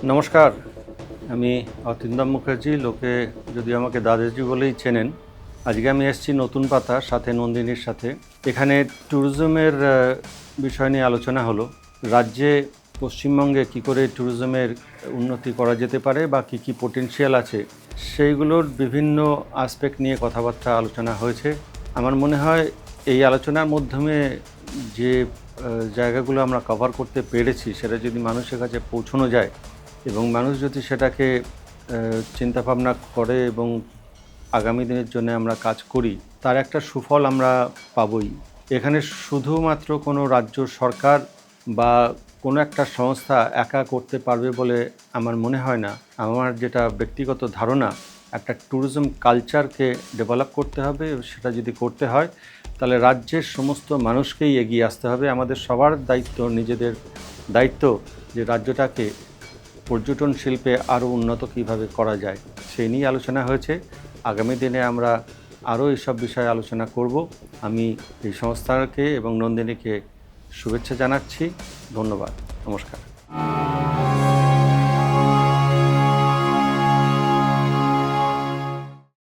নমস্কার, আমি অতীন্দ্র মুখার্জি। লোকে যদি আমাকে দাদাজি বলেই চেনেন। আজকে আমি এসেছি নতুন পাতার সাথে, নন্দিনীর সাথে। এখানে ট্যুরিজমের বিষয় নিয়ে আলোচনা হলো। রাজ্যে পশ্চিমবঙ্গে কী করে ট্যুরিজমের উন্নতি করা যেতে পারে বা কী কী পোটেনশিয়াল আছে, সেইগুলোর বিভিন্ন আসপেক্ট নিয়ে কথাবার্তা আলোচনা হয়েছে। আমার মনে হয় এই আলোচনার মাধ্যমে যে জায়গাগুলো আমরা কভার করতে পেরেছি, সেটা যদি মানুষের কাছে পৌঁছানো যায় এবং মানুষ যদি সেটাকে চিন্তাভাবনা করে এবং আগামী দিনের জন্য আমরা কাজ করি, তার একটা সুফল আমরা পাবই। এখানে শুধুমাত্র কোনো রাজ্য সরকার বা কোনো একটা সংস্থা একা করতে পারবে বলে আমার মনে হয় না। আমার যেটা ব্যক্তিগত ধারণা, একটা ট্যুরিজম কালচারকে ডেভেলপ করতে হবে। সেটা যদি করতে হয় তাহলে রাজ্যের সমস্ত মানুষকেই এগিয়ে আসতে হবে। আমাদের সবার দায়িত্ব, নিজেদের দায়িত্ব যে রাজ্যটাকে পর্যটন শিল্পে আরও উন্নত কীভাবে করা যায়, সেই নিয়ে আলোচনা হয়েছে। আগামী দিনে আমরা আরও এইসব বিষয়ে আলোচনা করব। আমি এই সংস্থাকে এবং নন্দিনীকে শুভেচ্ছা জানাচ্ছি। ধন্যবাদ। নমস্কার।